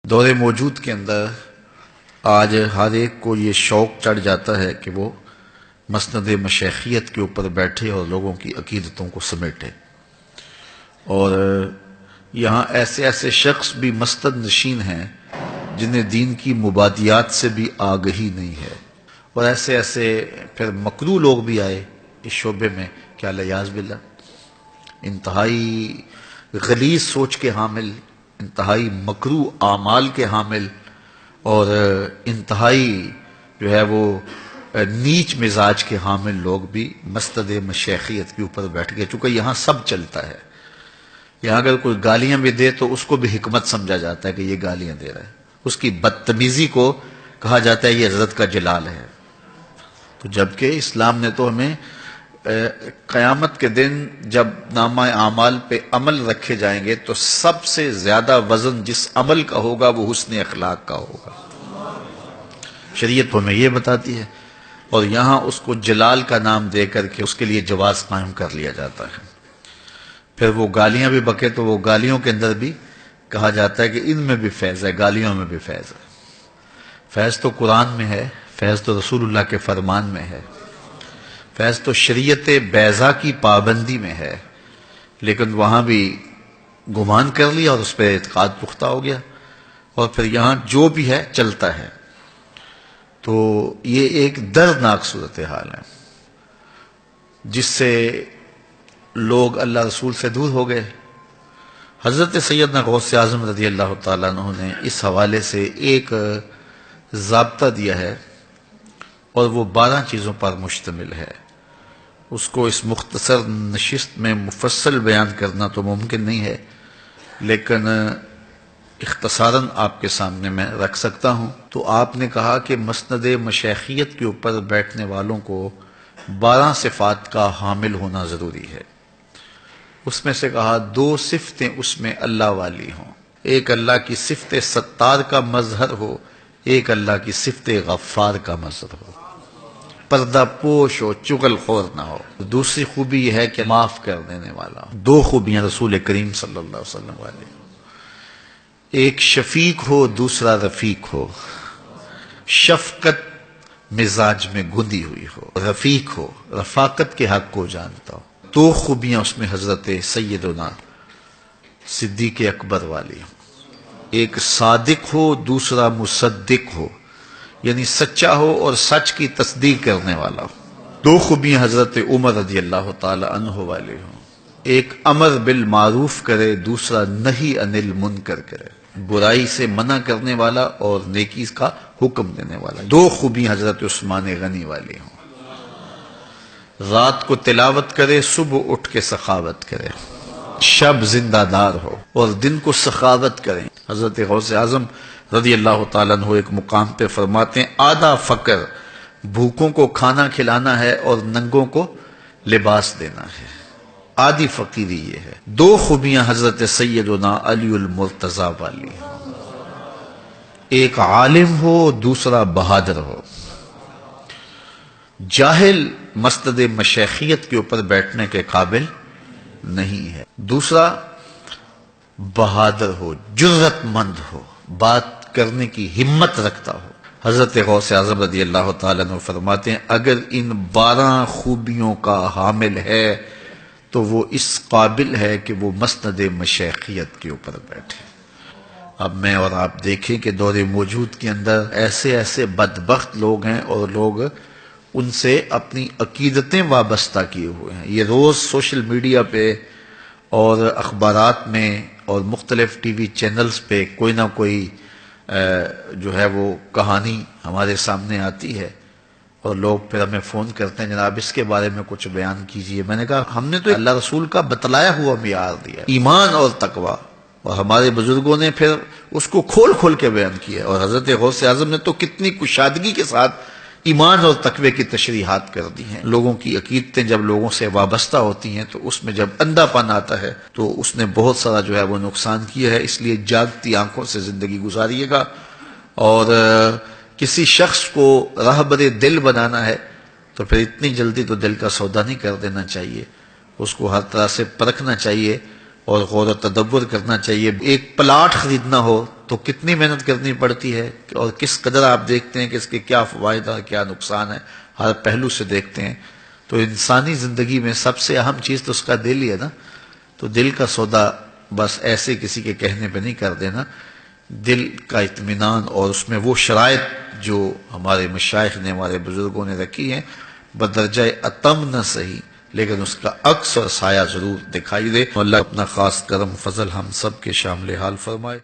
دور موجود کے اندر آج ہر ایک کو یہ شوق چڑھ جاتا ہے کہ وہ مسند مشیخیت کے اوپر بیٹھے اور لوگوں کی عقیدتوں کو سمیٹے، اور یہاں ایسے ایسے شخص بھی مسند نشین ہیں جنہیں دین کی مبادیات سے بھی آگہی نہیں ہے، اور ایسے ایسے پھر مکروہ لوگ بھی آئے اس شعبے میں، کیا لیاذ باللہ، انتہائی غلیظ سوچ کے حامل، انتہائی مکروہ اعمال کے حامل، اور انتہائی جو ہے وہ نیچ مزاج کے حامل لوگ بھی مسند مشیخیت کے اوپر بیٹھ گئے، چونکہ یہاں سب چلتا ہے۔ یہاں اگر کوئی گالیاں بھی دے تو اس کو بھی حکمت سمجھا جاتا ہے کہ یہ گالیاں دے رہا ہے، اس کی بدتمیزی کو کہا جاتا ہے یہ عزت کا جلال ہے۔ تو جبکہ اسلام نے تو ہمیں قیامت کے دن جب نامہ اعمال پہ عمل رکھے جائیں گے تو سب سے زیادہ وزن جس عمل کا ہوگا وہ حسن اخلاق کا ہوگا، شریعت ہمیں یہ بتاتی ہے، اور یہاں اس کو جلال کا نام دے کر کے اس کے لیے جواز قائم کر لیا جاتا ہے۔ پھر وہ گالیاں بھی بکے تو وہ گالیوں کے اندر بھی کہا جاتا ہے کہ ان میں بھی فیض ہے، گالیوں میں بھی فیض ہے۔ فیض تو قرآن میں ہے، فیض تو رسول اللہ کے فرمان میں ہے، فیض تو شریعت بیضا کی پابندی میں ہے، لیکن وہاں بھی گمان کر لیا اور اس پہ اعتقاد پختہ ہو گیا، اور پھر یہاں جو بھی ہے چلتا ہے۔ تو یہ ایک دردناک صورتحال ہے جس سے لوگ اللہ رسول سے دور ہو گئے۔ حضرت سیدنا غوث اعظم رضی اللہ تعالیٰ عنہ نے اس حوالے سے ایک ضابطہ دیا ہے، اور وہ 12 چیزوں پر مشتمل ہے۔ اس کو اس مختصر نشست میں مفصل بیان کرنا تو ممکن نہیں ہے، لیکن اختصاراً آپ کے سامنے میں رکھ سکتا ہوں۔ تو آپ نے کہا کہ مسند مشیخیت کے اوپر بیٹھنے والوں کو 12 صفات کا حامل ہونا ضروری ہے۔ اس میں سے کہا 2 صفتیں اس میں اللہ والی ہوں، ایک اللہ کی صفت ستار کا مظہر ہو، ایک اللہ کی صفت غفار کا مظہر ہو، پردہ پوش ہو، چغل خور نہ ہو۔ دوسری خوبی یہ ہے کہ معاف کر دینے والا ہو۔ 2 خوبیاں رسول کریم صلی اللہ علیہ وسلم والی، ایک شفیق ہو، دوسرا رفیق ہو، شفقت مزاج میں گندی ہوئی ہو، رفیق ہو، رفاقت کے حق کو جانتا ہو۔ 2 خوبیاں اس میں حضرت سیدنا صدیق اکبر والی ہوں، ایک صادق ہو، دوسرا مصدق ہو، یعنی سچا ہو اور سچ کی تصدیق کرنے والا ہو۔ 2 خوبیاں حضرت عمر رضی اللہ تعالی عنہ والے ہوں، ایک امر بالمعروف کرے، دوسرا نہی عن المنکر کرے، برائی سے منع کرنے والا اور نیکی کا حکم دینے والا۔ 2 خوبیاں حضرت عثمان غنی والی ہوں، رات کو تلاوت کرے، صبح اٹھ کے سخاوت کرے، شب زندہ دار ہو اور دن کو سخاوت کریں۔ حضرت غوث اعظم رضی اللہ تعالیٰ عنہ ایک مقام پہ فرماتے ہیں آدھا فقر بھوکوں کو کھانا کھلانا ہے اور ننگوں کو لباس دینا ہے، آدھی فقیری یہ ہے۔ 2 خوبیاں حضرت سیدنا علی المرتضیٰ والی ہیں، ایک عالم ہو، دوسرا بہادر ہو۔ جاہل مسند مشیخیت کے اوپر بیٹھنے کے قابل نہیں ہے۔ دوسرا بہادر ہو، جرأت مند ہو، بات کرنے کی ہمت رکھتا ہو۔ حضرت غوث اعظم رضی اللہ تعالیٰ عنہ فرماتے ہیں اگر ان 12 خوبیوں کا حامل ہے تو وہ اس قابل ہے کہ وہ مسند مشیخیت کے اوپر بیٹھے۔ اب میں اور آپ دیکھیں کہ دور موجود کے اندر ایسے ایسے بدبخت لوگ ہیں اور لوگ ان سے اپنی عقیدتیں وابستہ کیے ہوئے ہیں۔ یہ روز سوشل میڈیا پہ اور اخبارات میں اور مختلف ٹی وی چینلز پہ کوئی نہ کوئی جو ہے وہ کہانی ہمارے سامنے آتی ہے، اور لوگ پھر ہمیں فون کرتے ہیں جناب اس کے بارے میں کچھ بیان کیجئے۔ میں نے کہا ہم نے تو اللہ رسول کا بتلایا ہوا معیار دیا، ایمان اور تقوی، اور ہمارے بزرگوں نے پھر اس کو کھول کھول کے بیان کیا، اور حضرت غوث اعظم نے تو کتنی کشادگی کے ساتھ ایمان اور تقوی کی تشریحات کر دی ہیں۔ لوگوں کی عقیدتیں جب لوگوں سے وابستہ ہوتی ہیں تو اس میں جب اندھا پن آتا ہے تو اس نے بہت سارا جو ہے وہ نقصان کیا ہے۔ اس لیے جاگتی آنکھوں سے زندگی گزاریے گا، اور کسی شخص کو راہبر دل بنانا ہے تو پھر اتنی جلدی تو دل کا سودا نہیں کر دینا چاہیے، اس کو ہر طرح سے پرکھنا چاہیے اور غور و تدبر کرنا چاہیے۔ ایک پلاٹ خریدنا ہو تو کتنی محنت کرنی پڑتی ہے اور کس قدر آپ دیکھتے ہیں کہ اس کے کیا فوائد اور کیا نقصان ہے، ہر پہلو سے دیکھتے ہیں. تو انسانی زندگی میں سب سے اہم چیز تو اس کا دل ہی ہے نا. تو دل کا سودا بس ایسے کسی کے کہنے پہ نہیں کر دینا. دل کا اطمینان اور اس میں وہ شرائط جو ہمارے مشائخ نے، ہمارے بزرگوں نے رکھی ہیں، بدرجہ اتم نہ صحیح لیکن اس کا عکس اور سایہ ضرور دکھائی دے. اللہ اپنا خاص کرم فضل ہم سب کے شامل حال فرمائے.